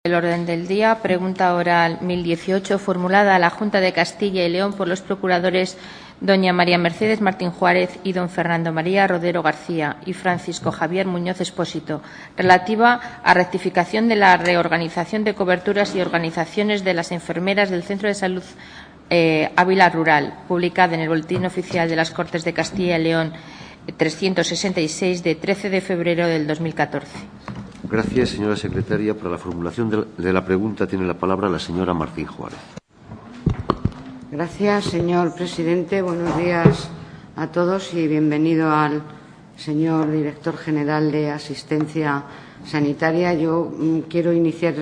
El orden del día, pregunta oral 1018, formulada a la Junta de Castilla y León por los procuradores doña María Mercedes Martín Juárez y don Fernando María Rodero García y Francisco Javier Muñoz Expósito, relativa a rectificación de la reorganización de coberturas y organizaciones de las enfermeras del Centro de Salud Ávila Rural, publicada en el Boletín Oficial de las Cortes de Castilla y León 366 de 13 de febrero del 2014. Gracias, señora secretaria. Para la formulación de la pregunta tiene la palabra la señora Martín Juárez. Gracias, señor presidente. Buenos días a todos y bienvenido al señor director general de Asistencia Sanitaria. Yo quiero iniciar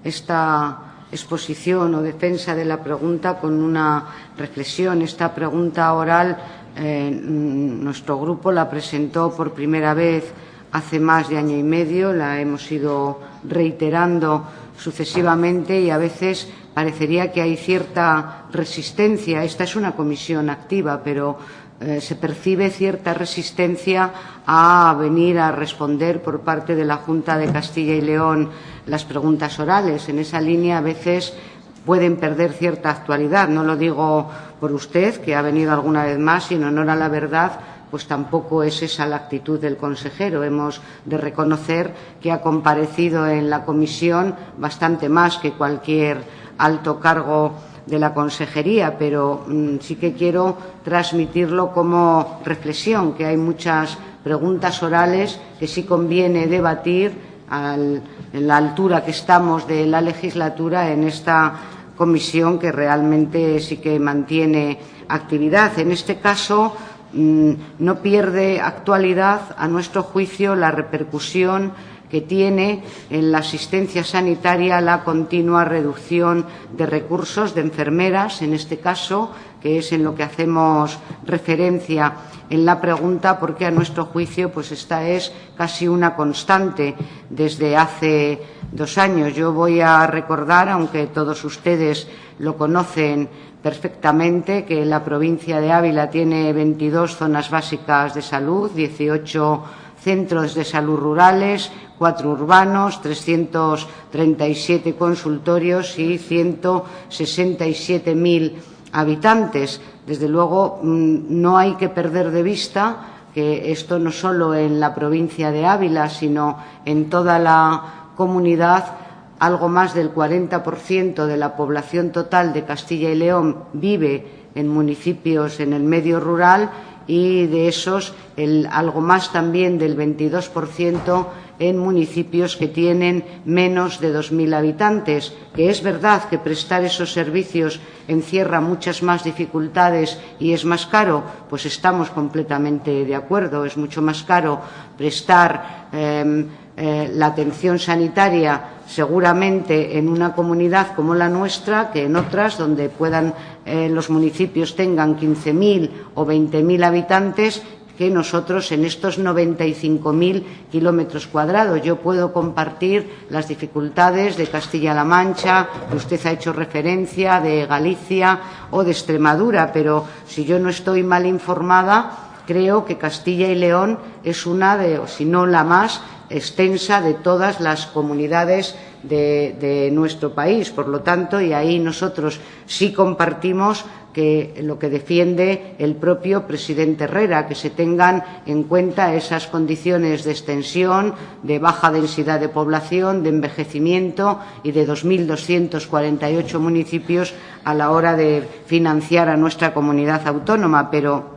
esta exposición o defensa de la pregunta con una reflexión. Esta pregunta oral, nuestro grupo la presentó por primera vez hace más de año y medio, la hemos ido reiterando sucesivamente y a veces parecería que hay cierta resistencia. Esta es una comisión activa, pero se percibe cierta resistencia a venir a responder por parte de la Junta de Castilla y León las preguntas orales. En esa línea a veces pueden perder cierta actualidad. No lo digo por usted, que ha venido alguna vez más, sino en honor a la verdad, pues tampoco es esa la actitud del consejero. Hemos de reconocer que ha comparecido en la comisión bastante más que cualquier alto cargo de la consejería, pero sí que quiero transmitirlo como reflexión, que hay muchas preguntas orales que sí conviene debatir en la altura que estamos de la legislatura en esta comisión, que realmente sí que mantiene actividad. En este caso, no pierde actualidad, a nuestro juicio, la repercusión que tiene en la asistencia sanitaria la continua reducción de recursos de enfermeras, en este caso, que es en lo que hacemos referencia en la pregunta, porque a nuestro juicio pues esta es casi una constante desde hace 2 años. Yo voy a recordar, aunque todos ustedes lo conocen perfectamente, que la provincia de Ávila tiene 22 zonas básicas de salud, 18 centros de salud rurales, 4 urbanos, 337 consultorios y 167.000 habitantes. Desde luego, no hay que perder de vista que esto no solo en la provincia de Ávila, sino en toda la comunidad, algo más del 40% de la población total de Castilla y León vive en municipios en el medio rural y de esos algo más también del 22% en municipios que tienen menos de 2.000 habitantes, que es verdad que prestar esos servicios encierra muchas más dificultades y es más caro, pues estamos completamente de acuerdo. Es mucho más caro prestar la atención sanitaria seguramente en una comunidad como la nuestra que en otras donde los municipios tengan 15.000 o 20.000 habitantes, que nosotros en estos 95.000 kilómetros cuadrados. Yo puedo compartir las dificultades de Castilla-La Mancha, que usted ha hecho referencia, de Galicia o de Extremadura, pero si yo no estoy mal informada, creo que Castilla y León es una de, o si no la más extensa de todas las comunidades de nuestro país. Por lo tanto, y ahí nosotros sí compartimos que lo que defiende el propio presidente Herrera, que se tengan en cuenta esas condiciones de extensión, de baja densidad de población, de envejecimiento y de 2.248 municipios a la hora de financiar a nuestra comunidad autónoma. Pero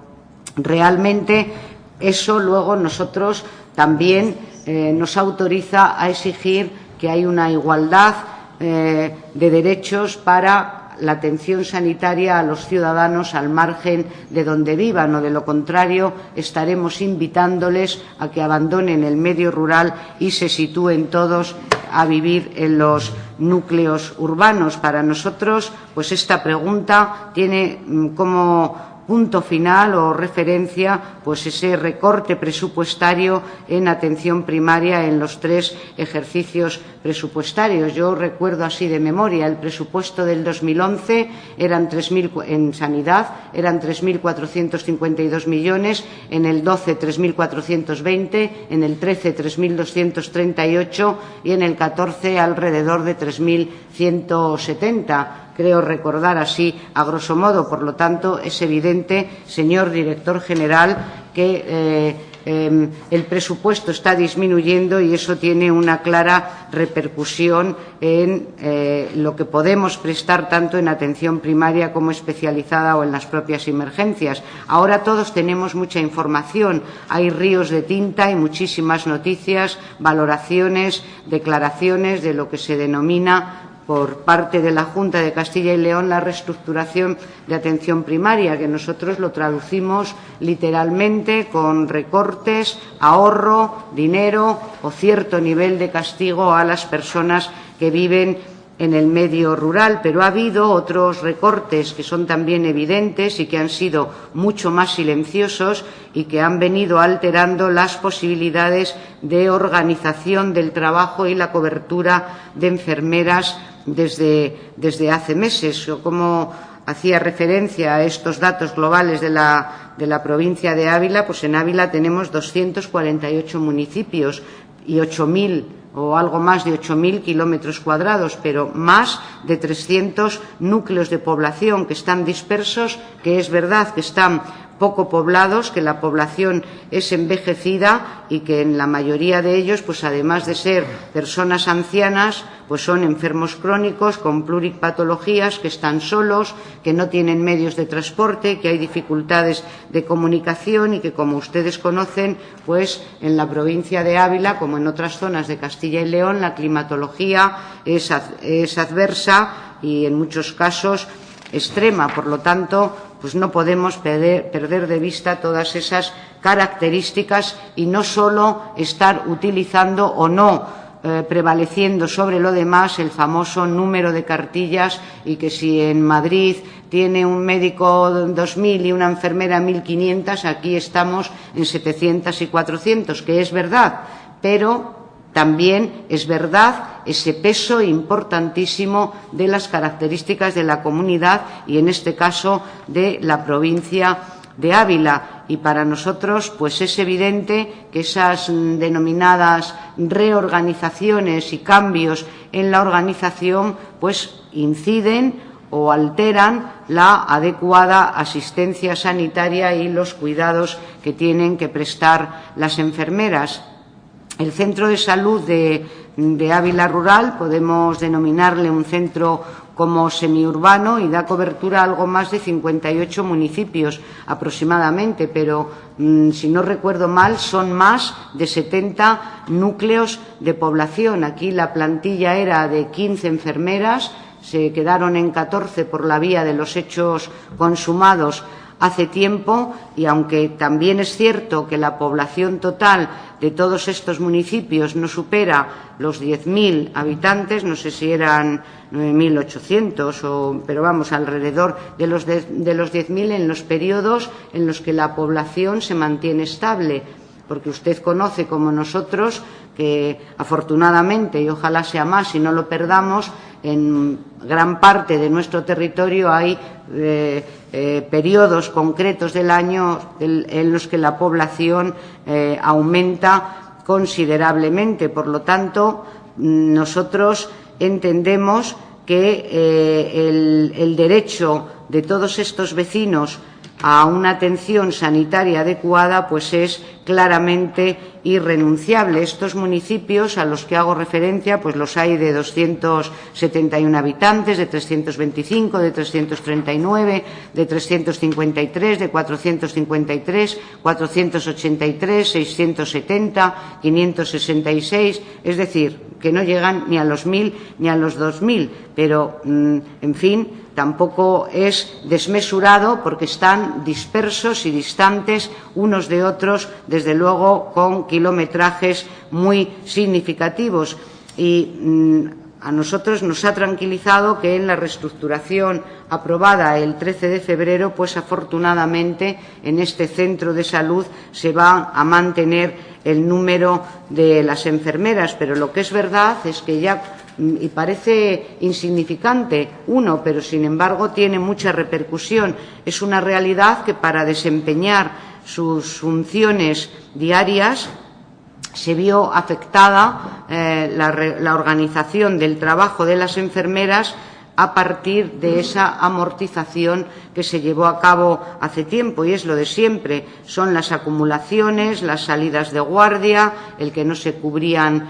realmente eso luego nosotros también nos autoriza a exigir que hay una igualdad de derechos para la atención sanitaria a los ciudadanos al margen de donde vivan, o de lo contrario estaremos invitándoles a que abandonen el medio rural y se sitúen todos a vivir en los núcleos urbanos. Para nosotros, pues esta pregunta tiene como punto final o referencia pues ese recorte presupuestario en atención primaria en los 3 ejercicios presupuestarios. Yo recuerdo así de memoria, el presupuesto del 2011 eran 3.000 en sanidad, eran 3.452 millones, en el 12 3.420, en el 13 3.238 y en el 14 alrededor de 3.170. Creo recordar así a grosso modo. Por lo tanto, es evidente, señor director general, que el presupuesto está disminuyendo y eso tiene una clara repercusión en lo que podemos prestar tanto en atención primaria como especializada o en las propias emergencias. Ahora todos tenemos mucha información, hay ríos de tinta y muchísimas noticias, valoraciones, declaraciones de lo que se denomina por parte de la Junta de Castilla y León la reestructuración de atención primaria, que nosotros lo traducimos literalmente con recortes, ahorro, dinero o cierto nivel de castigo a las personas que viven en el medio rural. Pero ha habido otros recortes que son también evidentes y que han sido mucho más silenciosos y que han venido alterando las posibilidades de organización del trabajo y la cobertura de enfermeras desde hace meses. Yo, como hacía referencia a estos datos globales de la provincia de Ávila, pues en Ávila tenemos 248 municipios y 8.000 o algo más de 8.000 kilómetros cuadrados, pero más de 300 núcleos de población que están dispersos, que es verdad que están poco poblados, que la población es envejecida y que en la mayoría de ellos, pues además de ser personas ancianas, pues son enfermos crónicos con pluripatologías, que están solos, que no tienen medios de transporte, que hay dificultades de comunicación y que, como ustedes conocen, pues en la provincia de Ávila, como en otras zonas de Castilla y León, la climatología es adversa y en muchos casos extrema. Por lo tanto, pues no podemos perder de vista todas esas características y no solo estar utilizando o no prevaleciendo sobre lo demás el famoso número de cartillas, y que si en Madrid tiene un médico 2.000 y una enfermera 1.500, aquí estamos en 700 y 400, que es verdad, pero también es verdad ese peso importantísimo de las características de la comunidad y, en este caso, de la provincia de Ávila. Y para nosotros, pues es evidente que esas denominadas reorganizaciones y cambios en la organización, pues inciden o alteran la adecuada asistencia sanitaria y los cuidados que tienen que prestar las enfermeras. El centro de salud de Ávila Rural podemos denominarle un centro como semiurbano y da cobertura a algo más de 58 municipios aproximadamente, pero si no recuerdo mal son más de 70 núcleos de población. Aquí la plantilla era de 15 enfermeras, se quedaron en 14 por la vía de los hechos consumados hace tiempo, y aunque también es cierto que la población total de todos estos municipios no supera los 10.000 habitantes, no sé si eran 9.800, pero vamos, alrededor de los 10.000 en los periodos en los que la población se mantiene estable, porque usted conoce, como nosotros, que afortunadamente, y ojalá sea más y no lo perdamos, en gran parte de nuestro territorio hay periodos concretos del año en los que la población aumenta considerablemente. Por lo tanto, nosotros entendemos que el derecho de todos estos vecinos a una atención sanitaria adecuada pues es claramente irrenunciable. Estos municipios a los que hago referencia pues los hay de 271 habitantes, de 325, de 339, de 353, de 453, 483, 670, 566, es decir, que no llegan ni a los 1.000 ni a los 2.000, pero en fin, tampoco es desmesurado porque están dispersos y distantes unos de otros, desde luego con kilometrajes muy significativos. Y a nosotros nos ha tranquilizado que en la reestructuración aprobada el 13 de febrero, pues afortunadamente en este centro de salud se va a mantener el número de las enfermeras, pero lo que es verdad es que ya, y parece insignificante uno, pero sin embargo tiene mucha repercusión, es una realidad que para desempeñar sus funciones diarias se vio afectada la organización del trabajo de las enfermeras a partir de esa amortización que se llevó a cabo hace tiempo, y es lo de siempre, son las acumulaciones, las salidas de guardia, el que no se cubren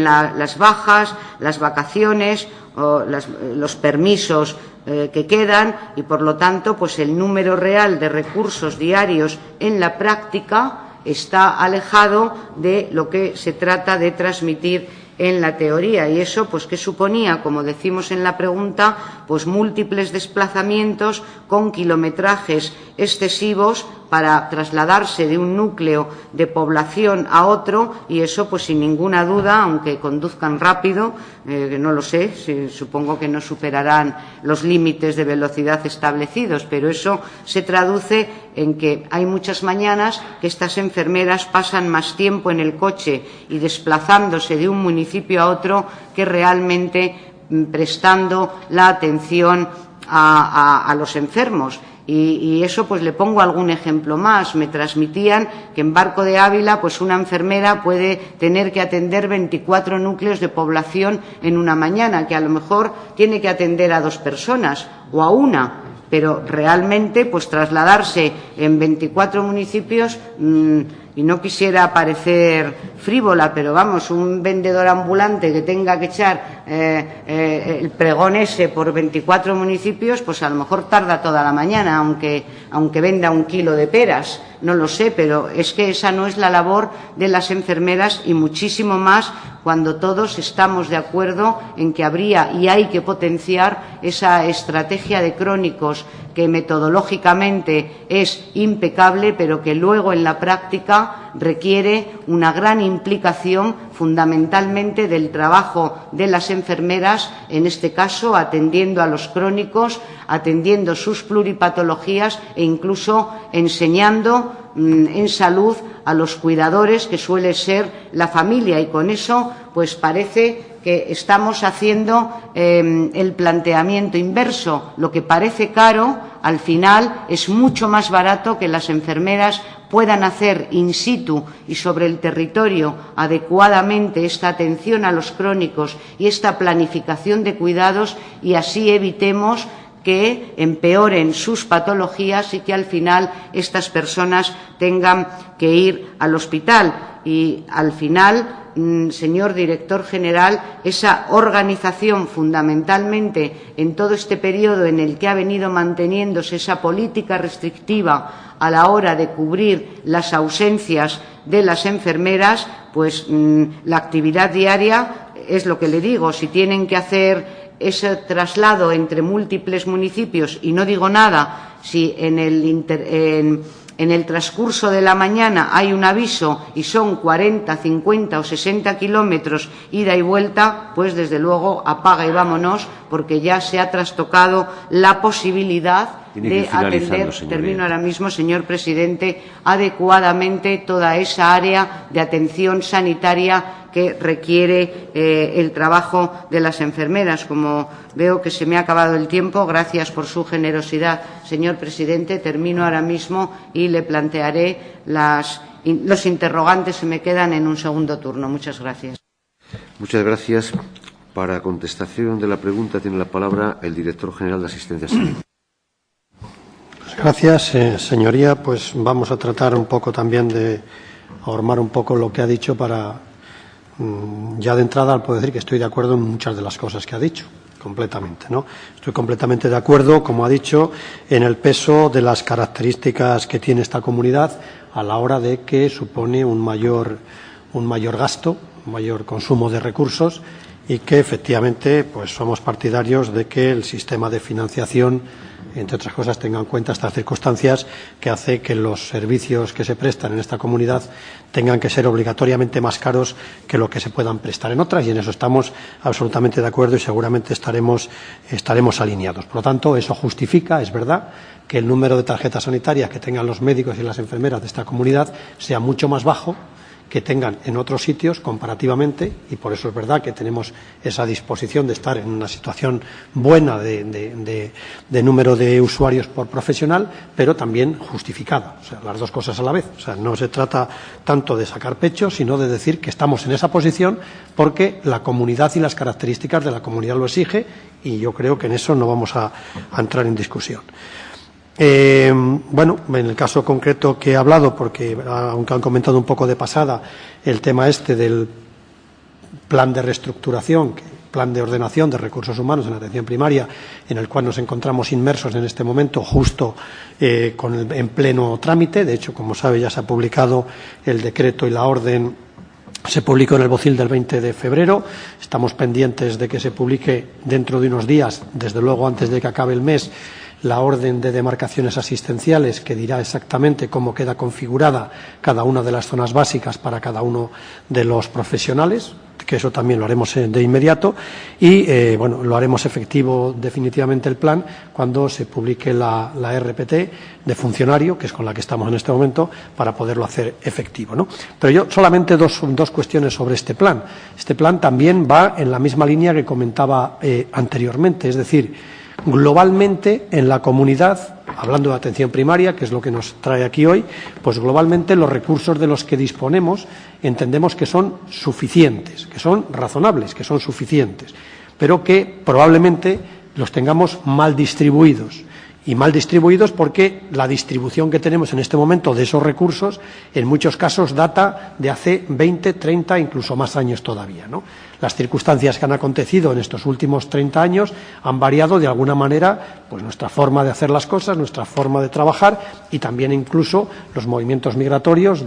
las bajas, las vacaciones, los permisos que quedan, y por lo tanto pues el número real de recursos diarios en la práctica está alejado de lo que se trata de transmitir en la teoría, y eso pues que suponía, como decimos en la pregunta, pues múltiples desplazamientos con kilometrajes excesivos para trasladarse de un núcleo de población a otro, y eso pues sin ninguna duda, aunque conduzcan rápido, no lo sé, supongo que no superarán los límites de velocidad establecidos, pero eso se traduce en que hay muchas mañanas que estas enfermeras pasan más tiempo en el coche y desplazándose de un municipio a otro que realmente prestando la atención a los enfermos. Y eso, pues le pongo algún ejemplo más. Me transmitían que en Barco de Ávila, pues una enfermera puede tener que atender 24 núcleos de población en una mañana, que a lo mejor tiene que atender a 2 personas o a una, pero realmente, pues trasladarse en 24 municipios, y no quisiera parecer frívola, pero vamos, un vendedor ambulante que tenga que echar el pregón ese por 24 municipios, pues a lo mejor tarda toda la mañana, aunque venda 1 kilo de peras, no lo sé, pero es que esa no es la labor de las enfermeras, y muchísimo más cuando todos estamos de acuerdo en que habría y hay que potenciar esa estrategia de crónicos que metodológicamente es impecable, pero que luego en la práctica requiere una gran implicación fundamentalmente del trabajo de las enfermeras, en este caso atendiendo a los crónicos, atendiendo sus pluripatologías e incluso enseñando en salud a los cuidadores, que suele ser la familia, y con eso pues parece que estamos haciendo el planteamiento inverso. Lo que parece caro, al final es mucho más barato que las enfermeras puedan hacer in situ y sobre el territorio adecuadamente esta atención a los crónicos y esta planificación de cuidados, y así evitemos que empeoren sus patologías y que al final estas personas tengan que ir al hospital. Y al final, señor director general, esa organización fundamentalmente en todo este periodo en el que ha venido manteniéndose esa política restrictiva a la hora de cubrir las ausencias de las enfermeras, pues la actividad diaria es lo que le digo. Si tienen que hacer ese traslado entre múltiples municipios, y no digo nada si en el transcurso de la mañana hay un aviso y son 40, 50 o 60 kilómetros ida y vuelta, pues desde luego apaga y vámonos, porque ya se ha trastocado la posibilidad de atender, termino ahora mismo, señor presidente, adecuadamente toda esa área de atención sanitaria que requiere el trabajo de las enfermeras. Como veo que se me ha acabado el tiempo, gracias por su generosidad, señor presidente. Termino ahora mismo y le plantearé los interrogantes que me quedan en un segundo turno. Muchas gracias. Muchas gracias. Para contestación de la pregunta tiene la palabra el director general de Asistencia Sanitaria. Gracias, señoría. Pues vamos a tratar un poco también de ahormar un poco lo que ha dicho para... Ya de entrada puedo decir que estoy de acuerdo en muchas de las cosas que ha dicho, completamente, ¿no? Estoy completamente de acuerdo, como ha dicho, en el peso de las características que tiene esta comunidad a la hora de que supone un mayor gasto, un mayor consumo de recursos, y que efectivamente pues somos partidarios de que el sistema de financiación entre otras cosas, tenga en cuenta estas circunstancias que hace que los servicios que se prestan en esta comunidad tengan que ser obligatoriamente más caros que lo que se puedan prestar en otras, y en eso estamos absolutamente de acuerdo y seguramente estaremos alineados. Por lo tanto, eso justifica, es verdad, que el número de tarjetas sanitarias que tengan los médicos y las enfermeras de esta comunidad sea mucho más bajo que tengan en otros sitios comparativamente, y por eso es verdad que tenemos esa disposición de estar en una situación buena de número de usuarios por profesional, pero también justificada, o sea, las dos cosas a la vez. O sea, no se trata tanto de sacar pecho, sino de decir que estamos en esa posición porque la comunidad y las características de la comunidad lo exige, y yo creo que en eso no vamos a entrar en discusión. Bueno, en el caso concreto que he hablado, porque aunque han comentado un poco de pasada el tema del plan de reestructuración, plan de ordenación de recursos humanos en la atención primaria, en el cual nos encontramos inmersos en este momento justo en pleno trámite. De hecho, como sabe, ya se ha publicado el decreto y la orden. Se publicó en el Vocil del 20 de febrero. Estamos pendientes de que se publique dentro de unos días, desde luego antes de que acabe el mes, la orden de demarcaciones asistenciales, que dirá exactamente cómo queda configurada cada una de las zonas básicas para cada uno de los profesionales, que eso también lo haremos de inmediato, y bueno, lo haremos efectivo definitivamente el plan cuando se publique la RPT de funcionario, que es con la que estamos en este momento, para poderlo hacer efectivo, ¿no? Pero yo solamente dos cuestiones sobre este plan. Este plan también va en la misma línea que comentaba anteriormente, es decir, globalmente en la comunidad, hablando de atención primaria, que es lo que nos trae aquí hoy, pues globalmente los recursos de los que disponemos entendemos que son suficientes, que son razonables, que son suficientes, pero que probablemente los tengamos mal distribuidos. Y mal distribuidos porque la distribución que tenemos en este momento de esos recursos en muchos casos data de hace 20, 30, incluso más años todavía, ¿no? Las circunstancias que han acontecido en estos últimos 30 años han variado de alguna manera pues nuestra forma de hacer las cosas, nuestra forma de trabajar, y también incluso los movimientos migratorios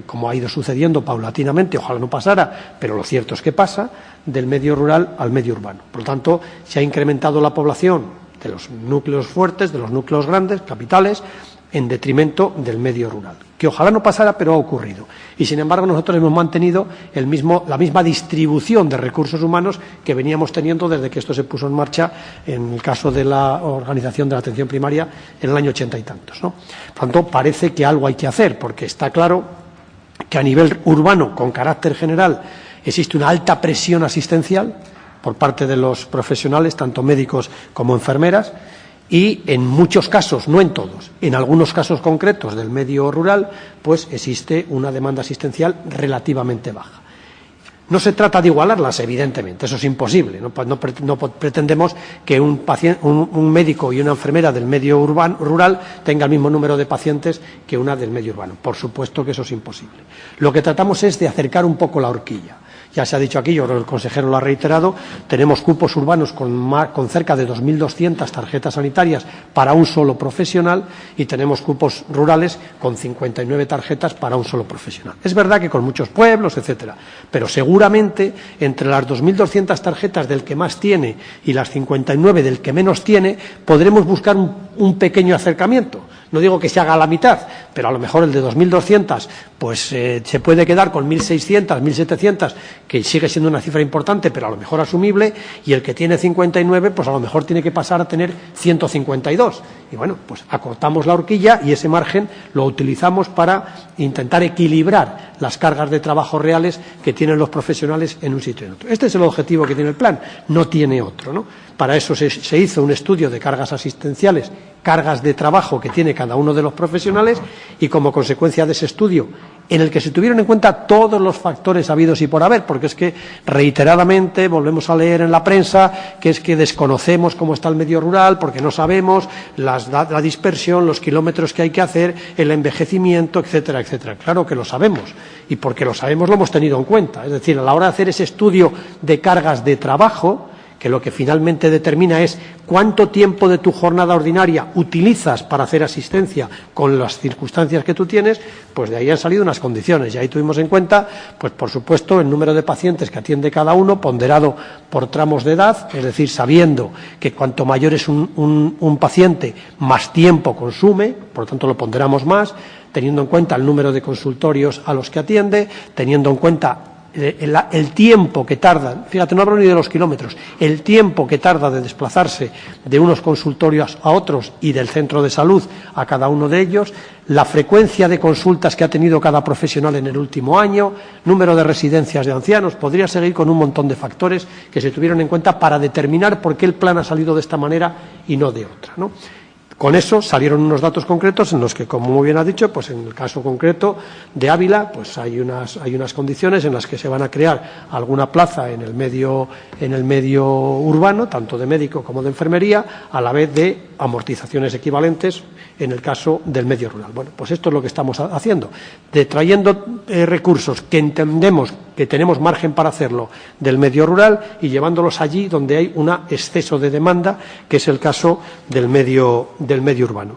como ha ido sucediendo paulatinamente, ojalá no pasara, pero lo cierto es que pasa, del medio rural al medio urbano. Por lo tanto, se ha incrementado la población de los núcleos fuertes, de los núcleos grandes, capitales, en detrimento del medio rural. Que ojalá no pasara, pero ha ocurrido. Y, sin embargo, nosotros hemos mantenido la misma distribución de recursos humanos que veníamos teniendo desde que esto se puso en marcha, en el caso de la organización de la atención primaria, en el año 80 y tantos, ¿no? Por tanto, parece que algo hay que hacer, porque está claro que a nivel urbano, con carácter general, existe una alta presión asistencial por parte de los profesionales, tanto médicos como enfermeras, y en muchos casos, no en todos, en algunos casos concretos del medio rural, pues existe una demanda asistencial relativamente baja. No se trata de igualarlas, evidentemente, eso es imposible. No pretendemos que un médico y una enfermera del medio rural tenga el mismo número de pacientes que una del medio urbano. Por supuesto que eso es imposible. Lo que tratamos es de acercar un poco la horquilla. Ya se ha dicho aquí, yo creo que el consejero lo ha reiterado, tenemos cupos urbanos con cerca de 2.200 tarjetas sanitarias para un solo profesional, y tenemos cupos rurales con 59 tarjetas para un solo profesional. Es verdad que con muchos pueblos, etcétera, pero seguramente entre las 2.200 tarjetas del que más tiene y las 59 del que menos tiene, podremos buscar un pequeño acercamiento. No digo que se haga a la mitad, pero a lo mejor el de 2.200 pues se puede quedar con 1.600, 1.700, que sigue siendo una cifra importante, pero a lo mejor asumible, y el que tiene 59, pues a lo mejor tiene que pasar a tener 152. Y bueno, pues acortamos la horquilla y ese margen lo utilizamos para intentar equilibrar las cargas de trabajo reales que tienen los profesionales en un sitio y en otro. Este es el objetivo que tiene el plan, no tiene otro, ¿no? Para eso se hizo un estudio de cargas asistenciales, cargas de trabajo que tiene cada uno de los profesionales, y como consecuencia de ese estudio, en el que se tuvieron en cuenta todos los factores habidos y por haber, porque es que reiteradamente volvemos a leer en la prensa que es que desconocemos cómo está el medio rural, porque no sabemos la dispersión, los kilómetros que hay que hacer, el envejecimiento, etcétera, etcétera. Claro que lo sabemos, y porque lo sabemos lo hemos tenido en cuenta. Es decir, a la hora de hacer ese estudio de cargas de trabajo, que lo que finalmente determina es cuánto tiempo de tu jornada ordinaria utilizas para hacer asistencia con las circunstancias que tú tienes, pues de ahí han salido unas condiciones. Y ahí tuvimos en cuenta, pues por supuesto, el número de pacientes que atiende cada uno, ponderado por tramos de edad, es decir, sabiendo que cuanto mayor es un paciente, más tiempo consume, por lo tanto lo ponderamos más, teniendo en cuenta el número de consultorios a los que atiende, teniendo en cuenta el tiempo que tarda, fíjate, no hablo ni de los kilómetros, el tiempo que tarda de desplazarse de unos consultorios a otros y del centro de salud a cada uno de ellos, la frecuencia de consultas que ha tenido cada profesional en el último año, número de residencias de ancianos, podría seguir con un montón de factores que se tuvieron en cuenta para determinar por qué el plan ha salido de esta manera y no de otra, ¿no? Con eso salieron unos datos concretos en los que, como muy bien ha dicho, pues en el caso concreto de Ávila, pues hay unas condiciones en las que se van a crear alguna plaza en el medio urbano, tanto de médico como de enfermería, a la vez de amortizaciones equivalentes en el caso del medio rural. Bueno, pues esto es lo que estamos haciendo, trayendo recursos que entendemos que tenemos margen para hacerlo del medio rural y llevándolos allí donde hay un exceso de demanda, que es el caso del medio urbano.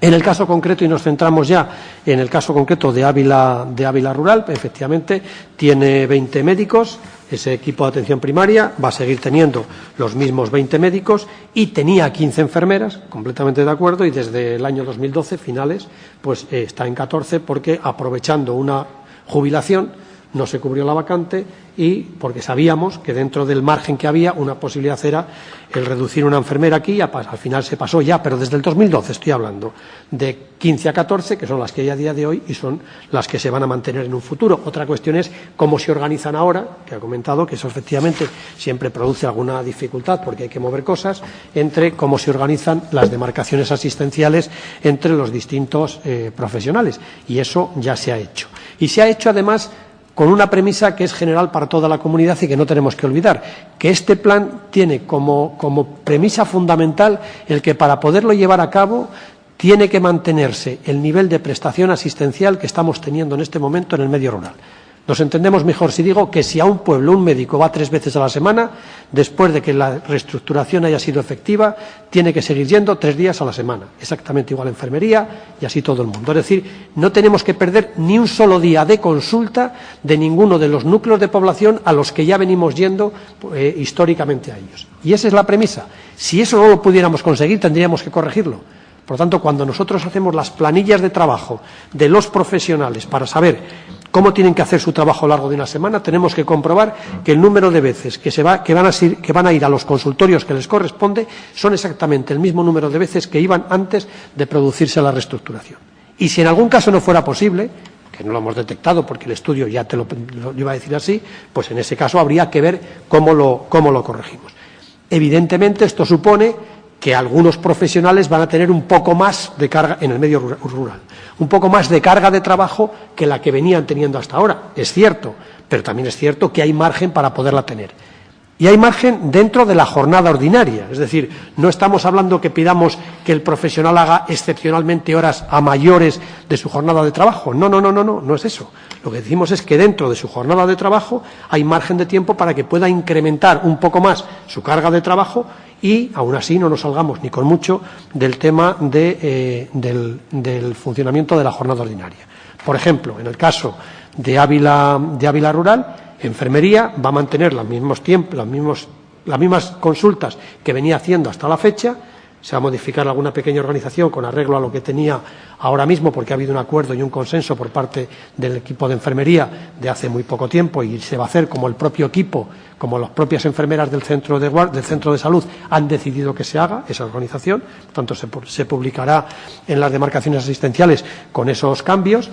En el caso concreto, y nos centramos ya en el caso concreto de Ávila Rural, efectivamente tiene 20 médicos, ese equipo de atención primaria va a seguir teniendo los mismos 20 médicos y tenía 15 enfermeras, completamente de acuerdo, y desde el año 2012, finales, pues está en 14 porque aprovechando una jubilación no se cubrió la vacante y porque sabíamos que dentro del margen que había una posibilidad era el reducir una enfermera aquí, al final se pasó ya, pero desde el 2012 estoy hablando, de 15 a 14, que son las que hay a día de hoy y son las que se van a mantener en un futuro. Otra cuestión es cómo se organizan ahora, que ha comentado que eso efectivamente siempre produce alguna dificultad porque hay que mover cosas, entre cómo se organizan las demarcaciones asistenciales entre los distintos profesionales, y eso ya se ha hecho. Y se ha hecho además con una premisa que es general para toda la comunidad y que no tenemos que olvidar, que este plan tiene como premisa fundamental el que para poderlo llevar a cabo tiene que mantenerse el nivel de prestación asistencial que estamos teniendo en este momento en el medio rural. Nos entendemos mejor si digo que si a un pueblo un médico va 3 veces a la semana, después de que la reestructuración haya sido efectiva, tiene que seguir yendo 3 días a la semana. Exactamente igual enfermería y así todo el mundo. Es decir, no tenemos que perder ni un solo día de consulta de ninguno de los núcleos de población a los que ya venimos yendo históricamente a ellos. Y esa es la premisa. Si eso no lo pudiéramos conseguir, tendríamos que corregirlo. Por lo tanto, cuando nosotros hacemos las planillas de trabajo de los profesionales para saber cómo tienen que hacer su trabajo a lo largo de una semana, tenemos que comprobar que el número de veces que van a ir a los consultorios que les corresponde son exactamente el mismo número de veces que iban antes de producirse la reestructuración. Y si en algún caso no fuera posible, que no lo hemos detectado porque el estudio ya te lo iba a decir así, pues en ese caso habría que ver cómo lo corregimos. Evidentemente esto supone que algunos profesionales van a tener un poco más de carga en el medio rural, un poco más de carga de trabajo que la que venían teniendo hasta ahora. Es cierto, pero también es cierto que hay margen para poderla tener. Y hay margen dentro de la jornada ordinaria, es decir, no estamos hablando que pidamos que el profesional haga excepcionalmente horas a mayores de su jornada de trabajo. No es eso. Lo que decimos es que dentro de su jornada de trabajo hay margen de tiempo para que pueda incrementar un poco más su carga de trabajo y, aún así, no nos salgamos ni con mucho del tema del funcionamiento de la jornada ordinaria. Por ejemplo, en el caso de Ávila Rural, enfermería va a mantener los mismos tiempos, las mismas consultas que venía haciendo hasta la fecha. Se va a modificar alguna pequeña organización con arreglo a lo que tenía ahora mismo, porque ha habido un acuerdo y un consenso por parte del equipo de enfermería de hace muy poco tiempo, y se va a hacer como el propio equipo, como las propias enfermeras del centro de salud han decidido que se haga esa organización. Por tanto, se publicará en las demarcaciones asistenciales con esos cambios.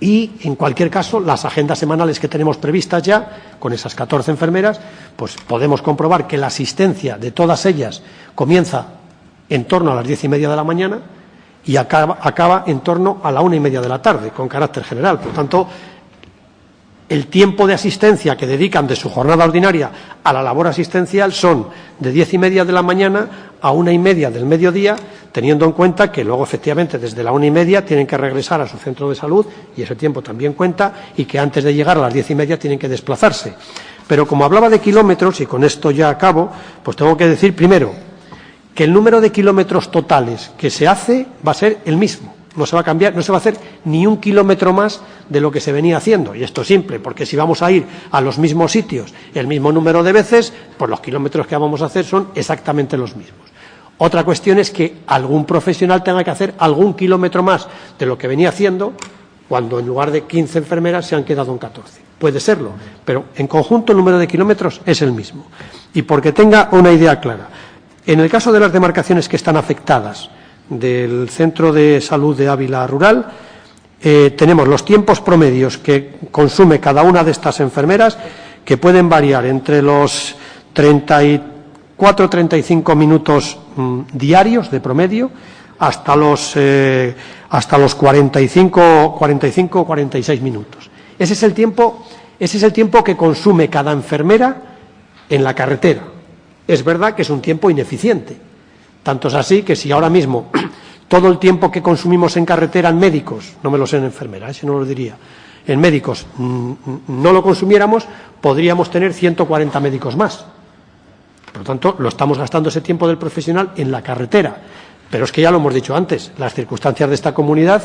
Y, en cualquier caso, las agendas semanales que tenemos previstas ya, con esas 14 enfermeras, pues podemos comprobar que la asistencia de todas ellas comienza en torno a las 10:30 de la mañana y acaba en torno a la 1:30 de la tarde, con carácter general. Por tanto, el tiempo de asistencia que dedican de su jornada ordinaria a la labor asistencial son de 10:30 de la mañana a 1:30 del mediodía, teniendo en cuenta que luego, efectivamente, desde la 1:30 tienen que regresar a su centro de salud, y ese tiempo también cuenta, y que antes de llegar a las 10:30 tienen que desplazarse Pero como hablaba de kilómetros, y con esto ya acabo, pues tengo que decir primero que el número de kilómetros totales que se hace va a ser el mismo. No se va a cambiar, no se va a hacer ni un kilómetro más de lo que se venía haciendo. Y esto es simple, porque si vamos a ir a los mismos sitios el mismo número de veces, pues los kilómetros que vamos a hacer son exactamente los mismos. Otra cuestión es que algún profesional tenga que hacer algún kilómetro más de lo que venía haciendo, cuando en lugar de 15 enfermeras se han quedado en 14. Puede serlo, pero en conjunto el número de kilómetros es el mismo. Y porque tenga una idea clara, en el caso de las demarcaciones que están afectadas del Centro de Salud de Ávila Rural, tenemos los tiempos promedios que consume cada una de estas enfermeras, que pueden variar entre los 34-35 minutos diarios de promedio hasta los 45-46 minutos. Ese es el tiempo que consume cada enfermera en la carretera. Es verdad que es un tiempo ineficiente. Tanto es así que si ahora mismo todo el tiempo que consumimos en carretera en médicos, no me lo sé en enfermera, ese no lo diría, en médicos no lo consumiéramos, podríamos tener 140 médicos más. Por lo tanto, lo estamos gastando ese tiempo del profesional en la carretera. Pero es que ya lo hemos dicho antes, las circunstancias de esta comunidad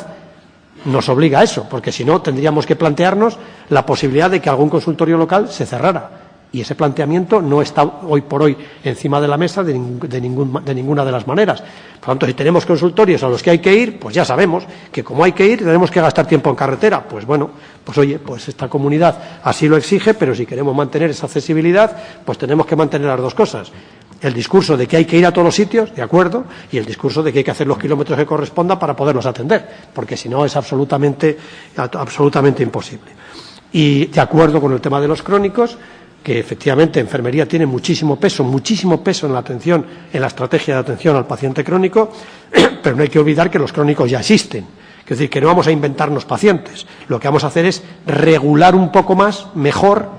nos obliga a eso, porque si no tendríamos que plantearnos la posibilidad de que algún consultorio local se cerrara. Y ese planteamiento no está hoy por hoy encima de la mesa de ninguna de las maneras. Por lo tanto, si tenemos consultorios a los que hay que ir, pues ya sabemos que como hay que ir, tenemos que gastar tiempo en carretera. Pues bueno, pues oye, pues esta comunidad así lo exige, pero si queremos mantener esa accesibilidad, pues tenemos que mantener las dos cosas. El discurso de que hay que ir a todos los sitios, de acuerdo, y el discurso de que hay que hacer los kilómetros que corresponda para poderlos atender, porque si no es absolutamente imposible. Y de acuerdo con el tema de los crónicos, que efectivamente enfermería tiene muchísimo peso en la atención, en la estrategia de atención al paciente crónico, pero no hay que olvidar que los crónicos ya existen. Es decir, que no vamos a inventarnos pacientes. Lo que vamos a hacer es regular un poco más, mejor,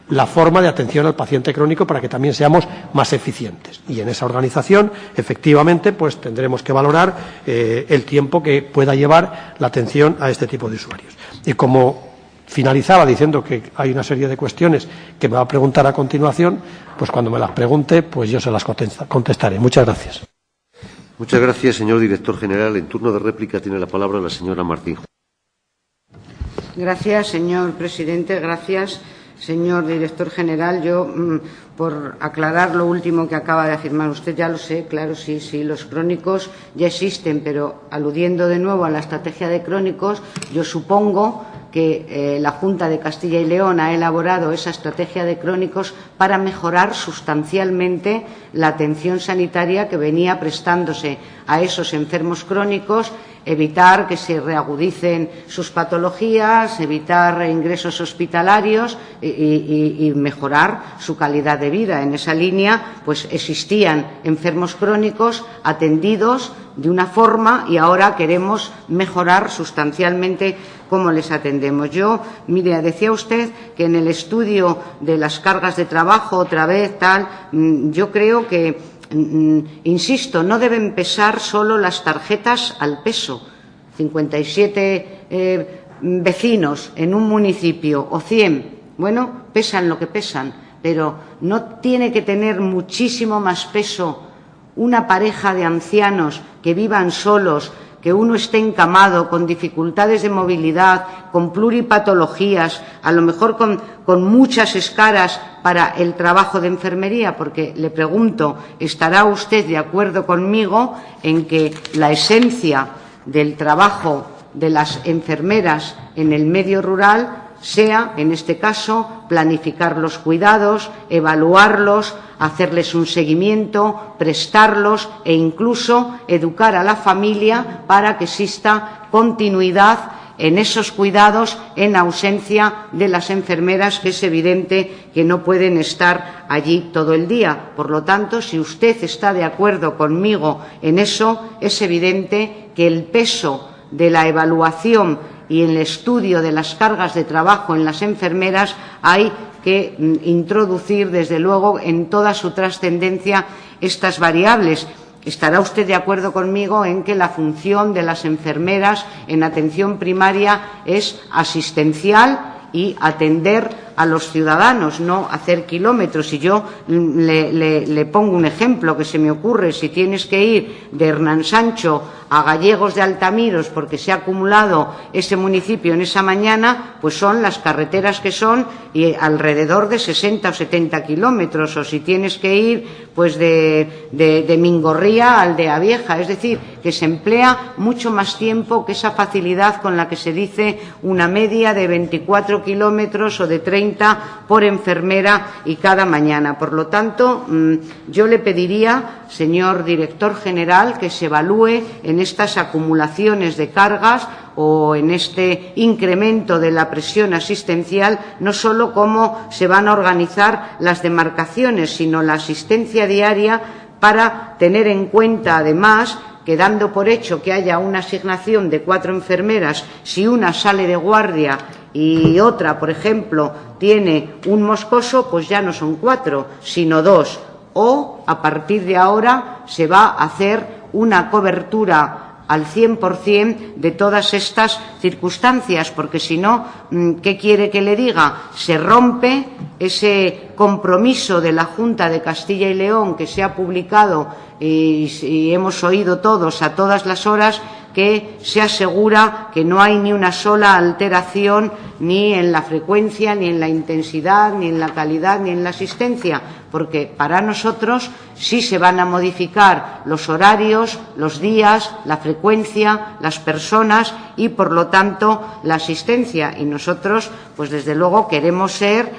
la forma de atención al paciente crónico para que también seamos más eficientes. Y en esa organización, efectivamente, pues tendremos que valorar el tiempo que pueda llevar la atención a este tipo de usuarios. Y como finalizaba diciendo que hay una serie de cuestiones que me va a preguntar a continuación, pues cuando me las pregunte, pues yo se las contestaré. Muchas gracias. Muchas gracias, señor director general. En turno de réplica tiene la palabra la señora Martín. Gracias, señor presidente. Gracias, señor director general. Yo, por aclarar lo último que acaba de afirmar usted, ya lo sé, claro, sí, los crónicos ya existen, pero aludiendo de nuevo a la estrategia de crónicos, yo supongo que la Junta de Castilla y León ha elaborado esa estrategia de crónicos para mejorar sustancialmente la atención sanitaria que venía prestándose a esos enfermos crónicos, evitar que se reagudicen sus patologías, evitar ingresos hospitalarios y mejorar su calidad de vida. En esa línea, pues existían enfermos crónicos atendidos de una forma y ahora queremos mejorar sustancialmente cómo les atendemos. Yo, mire, decía usted que en el estudio de las cargas de trabajo, otra vez, yo creo que, insisto, no deben pesar solo las tarjetas al peso. 57 vecinos en un municipio o 100, bueno, pesan lo que pesan, pero no tiene que tener muchísimo más peso una pareja de ancianos que vivan solos, que uno esté encamado, con dificultades de movilidad, con pluripatologías, a lo mejor con muchas escaras para el trabajo de enfermería, porque le pregunto, ¿estará usted de acuerdo conmigo en que la esencia del trabajo de las enfermeras en el medio rural sea, en este caso, planificar los cuidados, evaluarlos, hacerles un seguimiento, prestarlos e incluso educar a la familia para que exista continuidad en esos cuidados en ausencia de las enfermeras, que es evidente que no pueden estar allí todo el día? Por lo tanto, si usted está de acuerdo conmigo en eso, es evidente que el peso de la evaluación y el estudio de las cargas de trabajo en las enfermeras hay que introducir, desde luego, en toda su trascendencia estas variables. ¿Estará usted de acuerdo conmigo en que la función de las enfermeras en atención primaria es asistencial y atender a los ciudadanos, no hacer kilómetros. Y yo le pongo un ejemplo que se me ocurre: si tienes que ir de Hernán Sancho a Gallegos de Altamiros porque se ha acumulado ese municipio en esa mañana, pues son las carreteras que son, y alrededor de 60 o 70 kilómetros. O si tienes que ir pues de Mingorría a Aldea Vieja, es decir, que se emplea mucho más tiempo que esa facilidad con la que se dice una media de 24 kilómetros o de 30 por enfermera y cada mañana. Por lo tanto, yo le pediría, señor director general, que se evalúe en estas acumulaciones de cargas o en este incremento de la presión asistencial, no solo cómo se van a organizar las demarcaciones, sino la asistencia diaria, para tener en cuenta, además, que dando por hecho que haya una asignación de 4 enfermeras, si una sale de guardia y otra, por ejemplo, tiene un moscoso, pues ya no son 4, sino 2. O, a partir de ahora, se va a hacer una cobertura al 100% de todas estas circunstancias, porque si no, ¿qué quiere que le diga? Se rompe ese compromiso de la Junta de Castilla y León, que se ha publicado y hemos oído todos a todas las horas, que se asegura que no hay ni una sola alteración ni en la frecuencia, ni en la intensidad, ni en la calidad, ni en la asistencia, porque para nosotros sí se van a modificar los horarios, los días, la frecuencia, las personas y, por lo tanto, la asistencia. Y nosotros, pues desde luego, queremos ser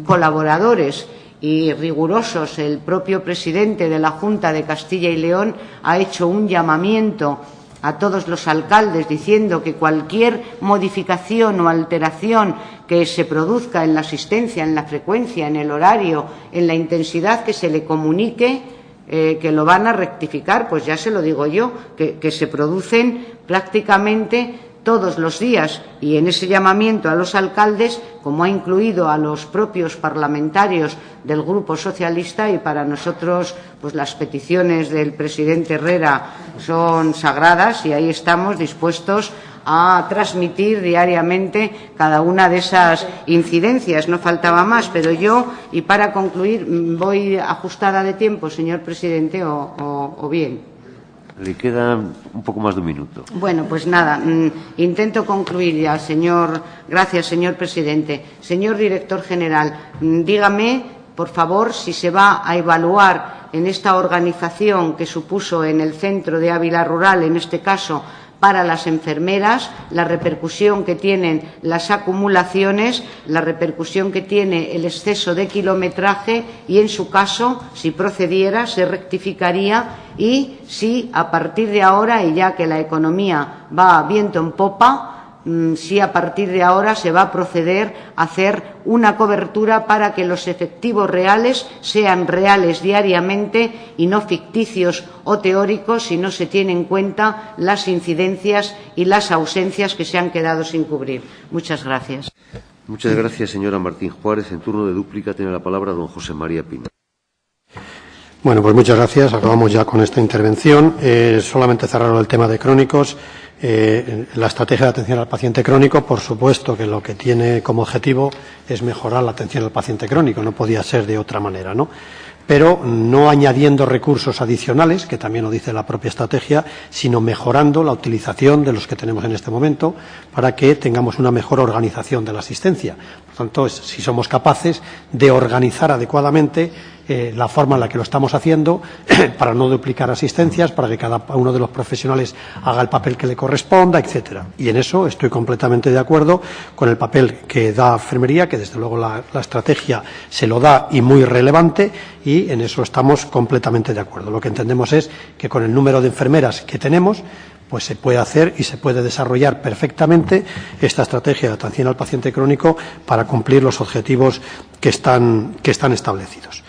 colaboradores y rigurosos. El propio presidente de la Junta de Castilla y León ha hecho un llamamiento a todos los alcaldes diciendo que cualquier modificación o alteración que se produzca en la asistencia, en la frecuencia, en el horario, en la intensidad, que se le comunique, que lo van a rectificar. Pues ya se lo digo yo, que se producen prácticamente todos los días, y en ese llamamiento a los alcaldes, como ha incluido a los propios parlamentarios del Grupo Socialista, y para nosotros pues las peticiones del presidente Herrera son sagradas, y ahí estamos dispuestos a transmitir diariamente cada una de esas incidencias. No faltaba más, pero yo, y para concluir, voy ajustada de tiempo, señor presidente, o bien. Le queda un poco más de un minuto. Bueno, pues nada, intento concluir ya, señor. Gracias, señor presidente. Señor director general, dígame, por favor, si se va a evaluar en esta organización que supuso en el centro de Ávila Rural, en este caso, para las enfermeras, la repercusión que tienen las acumulaciones, la repercusión que tiene el exceso de kilometraje y, en su caso, si procediera, se rectificaría, y si a partir de ahora, y ya que la economía va a viento en popa, si a partir de ahora se va a proceder a hacer una cobertura para que los efectivos reales sean reales diariamente y no ficticios o teóricos, si no se tienen en cuenta las incidencias y las ausencias que se han quedado sin cubrir. Muchas gracias. Muchas gracias, señora Martín Juárez. En turno de dúplica tiene la palabra don José María Pina. Bueno, pues muchas gracias. Acabamos ya con esta intervención. Solamente cerrar el tema de crónicos. La estrategia de atención al paciente crónico, por supuesto que lo que tiene como objetivo es mejorar la atención al paciente crónico, no podía ser de otra manera, ¿no? Pero no añadiendo recursos adicionales, que también lo dice la propia estrategia, sino mejorando la utilización de los que tenemos en este momento para que tengamos una mejor organización de la asistencia. Por tanto, si somos capaces de organizar adecuadamente la forma en la que lo estamos haciendo para no duplicar asistencias, para que cada uno de los profesionales haga el papel que le corresponda, etcétera. Y en eso estoy completamente de acuerdo con el papel que da enfermería, que desde luego la estrategia se lo da y muy relevante, y en eso estamos completamente de acuerdo. Lo que entendemos es que con el número de enfermeras que tenemos, pues se puede hacer y se puede desarrollar perfectamente esta estrategia de atención al paciente crónico para cumplir los objetivos que están establecidos.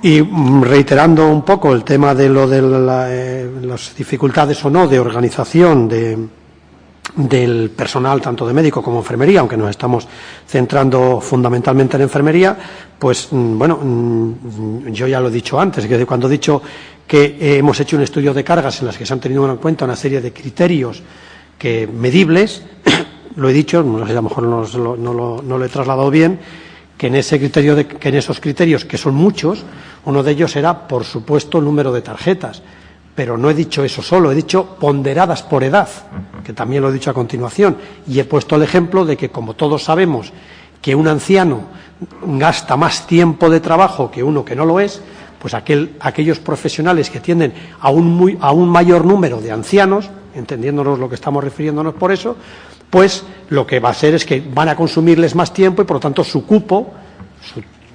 Y reiterando un poco el tema de lo de las dificultades o no de organización del personal, tanto de médico como enfermería, aunque nos estamos centrando fundamentalmente en enfermería, pues bueno, yo ya lo he dicho antes, que cuando he dicho que hemos hecho un estudio de cargas en las que se han tenido en cuenta una serie de criterios medibles, lo he dicho, no sé, a lo mejor no lo he trasladado bien, que en esos criterios, que son muchos, uno de ellos era, por supuesto, el número de tarjetas. Pero no he dicho eso solo, he dicho ponderadas por edad, que también lo he dicho a continuación. Y he puesto el ejemplo de que, como todos sabemos, que un anciano gasta más tiempo de trabajo que uno que no lo es, pues aquellos profesionales que tienden a un mayor número de ancianos, entendiéndonos lo que estamos refiriéndonos por eso, pues lo que va a ser es que van a consumirles más tiempo y, por lo tanto, su cupo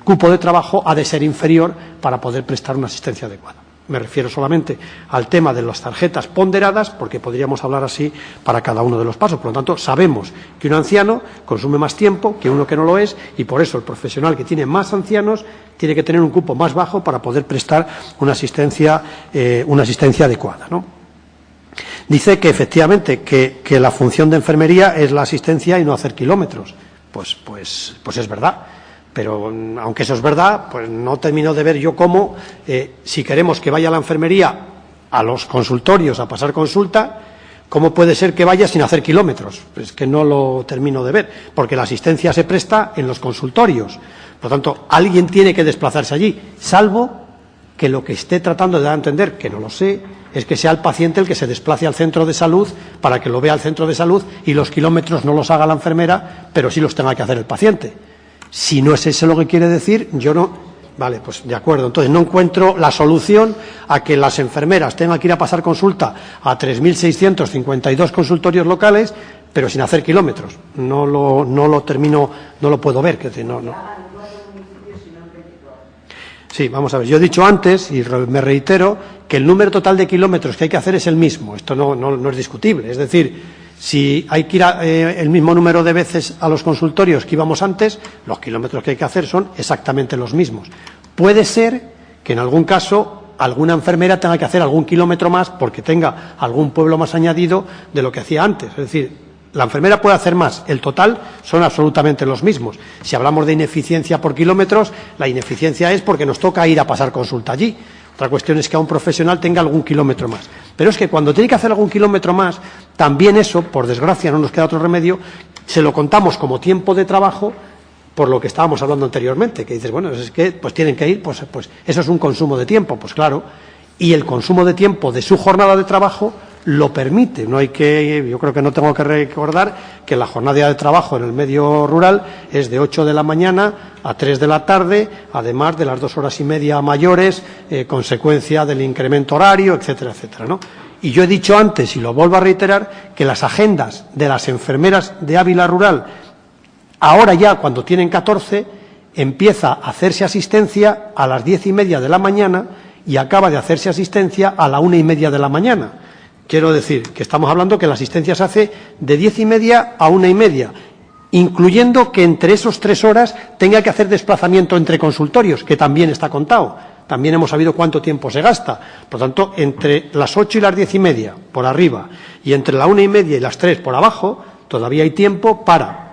de trabajo ha de ser inferior para poder prestar una asistencia adecuada. Me refiero solamente al tema de las tarjetas ponderadas, porque podríamos hablar así para cada uno de los pasos. Por lo tanto, sabemos que un anciano consume más tiempo que uno que no lo es, y por eso el profesional que tiene más ancianos tiene que tener un cupo más bajo para poder prestar una asistencia adecuada, ¿no? Dice que efectivamente que la función de enfermería es la asistencia y no hacer kilómetros. Pues es verdad. Pero, aunque eso es verdad, pues no termino de ver yo cómo, si queremos que vaya la enfermería a los consultorios a pasar consulta, ¿cómo puede ser que vaya sin hacer kilómetros? Es que no lo termino de ver, porque la asistencia se presta en los consultorios. Por lo tanto, alguien tiene que desplazarse allí, salvo que lo que esté tratando de dar a entender, que no lo sé, es que sea el paciente el que se desplace al centro de salud para que lo vea el centro de salud y los kilómetros no los haga la enfermera, pero sí los tenga que hacer el paciente. Si no es eso lo que quiere decir, yo no. Vale, pues de acuerdo. Entonces no encuentro la solución a que las enfermeras tengan que ir a pasar consulta a 3.652 consultorios locales, pero sin hacer kilómetros. No lo termino, no lo puedo ver. No. Sí, vamos a ver. Yo he dicho antes, y me reitero, que el número total de kilómetros que hay que hacer es el mismo. Esto no es discutible. Es decir, si hay que ir el mismo número de veces a los consultorios que íbamos antes, los kilómetros que hay que hacer son exactamente los mismos. Puede ser que en algún caso alguna enfermera tenga que hacer algún kilómetro más porque tenga algún pueblo más añadido de lo que hacía antes. Es decir, la enfermera puede hacer más. El total son absolutamente los mismos. Si hablamos de ineficiencia por kilómetros, la ineficiencia es porque nos toca ir a pasar consulta allí. Otra cuestión es que a un profesional tenga algún kilómetro más. Pero es que cuando tiene que hacer algún kilómetro más, también eso, por desgracia, no nos queda otro remedio, se lo contamos como tiempo de trabajo, por lo que estábamos hablando anteriormente, que dices, bueno, es que pues tienen que ir, pues eso es un consumo de tiempo, pues claro, y el consumo de tiempo de su jornada de trabajo lo permite. Yo creo que no tengo que recordar que la jornada de trabajo en el medio rural es de 8 de la mañana a 3 de la tarde, además de las 2 horas y media mayores, consecuencia del incremento horario, etcétera, etcétera, ¿no? Y yo he dicho antes, y lo vuelvo a reiterar, que las agendas de las enfermeras de Ávila Rural, ahora ya cuando tienen 14, empieza a hacerse asistencia a las 10:30 de la mañana y acaba de hacerse asistencia a la 1:30 de la mañana. Quiero decir que estamos hablando que la asistencia se hace de 10:30 a 1:30, incluyendo que entre esos 3 horas tenga que hacer desplazamiento entre consultorios, que también está contado. También hemos sabido cuánto tiempo se gasta. Por lo tanto, entre las 8 y las 10:30 por arriba y entre la 1:30 y las 3 por abajo, todavía hay tiempo para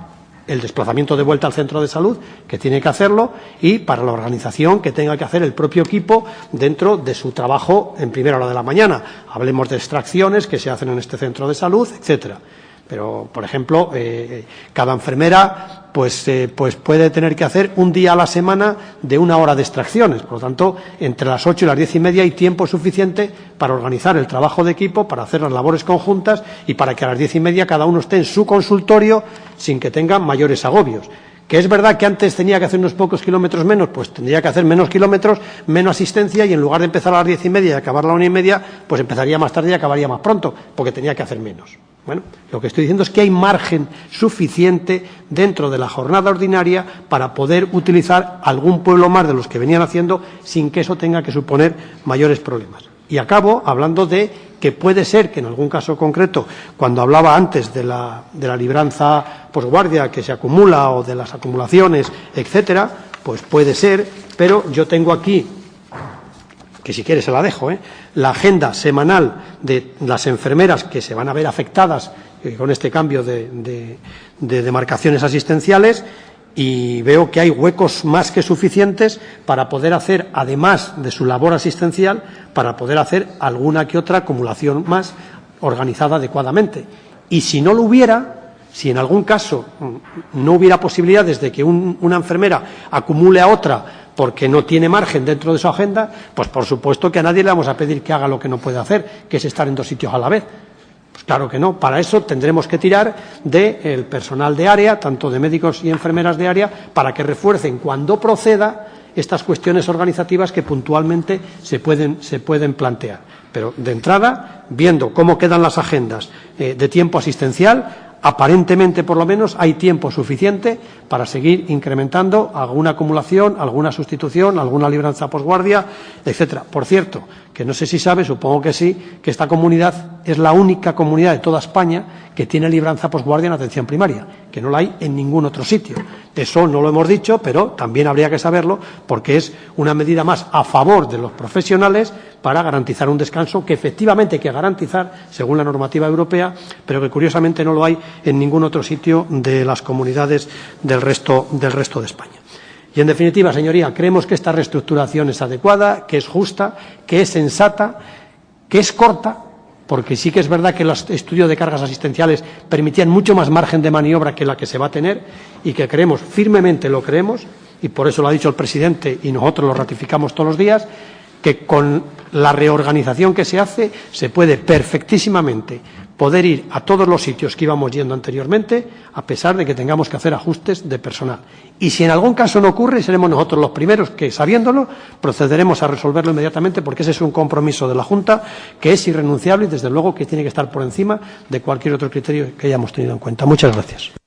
el desplazamiento de vuelta al centro de salud, que tiene que hacerlo, y para la organización que tenga que hacer el propio equipo dentro de su trabajo en primera hora de la mañana. Hablemos de extracciones que se hacen en este centro de salud, etcétera. Pero, por ejemplo, cada enfermera pues puede tener que hacer un día a la semana de 1 hora de extracciones. Por lo tanto, entre las 8 y las 10:30 hay tiempo suficiente para organizar el trabajo de equipo, para hacer las labores conjuntas y para que a las 10:30 cada uno esté en su consultorio sin que tenga mayores agobios. Que es verdad que antes tenía que hacer unos pocos kilómetros menos, pues tendría que hacer menos kilómetros, menos asistencia, y en lugar de empezar a las 10:30 y acabar a la 1:30, pues empezaría más tarde y acabaría más pronto, porque tenía que hacer menos. Bueno, lo que estoy diciendo es que hay margen suficiente dentro de la jornada ordinaria para poder utilizar algún pueblo más de los que venían haciendo sin que eso tenga que suponer mayores problemas. Y acabo hablando de que puede ser que en algún caso concreto, cuando hablaba antes de la libranza posguardia que se acumula o de las acumulaciones, etcétera, pues puede ser, pero yo tengo aquí, que si quiere se la dejo, la agenda semanal de las enfermeras que se van a ver afectadas con este cambio de demarcaciones asistenciales, y veo que hay huecos más que suficientes para poder hacer, además de su labor asistencial, para poder hacer alguna que otra acumulación más organizada adecuadamente. Y si no lo hubiera, Si en algún caso no hubiera posibilidades de que una enfermera acumule a otra porque no tiene margen dentro de su agenda, pues por supuesto que a nadie le vamos a pedir que haga lo que no puede hacer, que es estar en 2 sitios a la vez. Pues claro que no. Para eso tendremos que tirar del personal de área, tanto de médicos y enfermeras de área, para que refuercen cuando proceda estas cuestiones organizativas que puntualmente se pueden plantear. Pero, de entrada, viendo cómo quedan las agendas de tiempo asistencial, aparentemente, por lo menos, hay tiempo suficiente para seguir incrementando alguna acumulación, alguna sustitución, alguna libranza posguardia, etcétera. Por cierto, que no sé si sabe, supongo que sí, que esta comunidad es la única comunidad de toda España que tiene libranza posguardia en atención primaria, que no la hay en ningún otro sitio. Eso no lo hemos dicho, pero también habría que saberlo, porque es una medida más a favor de los profesionales para garantizar un descanso que efectivamente hay que garantizar según la normativa europea, pero que curiosamente no lo hay en ningún otro sitio de las comunidades del resto de España. Y, en definitiva, señoría, creemos que esta reestructuración es adecuada, que es justa, que es sensata, que es corta, porque sí que es verdad que los estudios de cargas asistenciales permitían mucho más margen de maniobra que la que se va a tener y que creemos, firmemente lo creemos, y por eso lo ha dicho el presidente y nosotros lo ratificamos todos los días, que con la reorganización que se hace se puede perfectísimamente poder ir a todos los sitios que íbamos yendo anteriormente, a pesar de que tengamos que hacer ajustes de personal. Y si en algún caso no ocurre, seremos nosotros los primeros que, sabiéndolo, procederemos a resolverlo inmediatamente, porque ese es un compromiso de la Junta que es irrenunciable y, desde luego, que tiene que estar por encima de cualquier otro criterio que hayamos tenido en cuenta. Muchas gracias.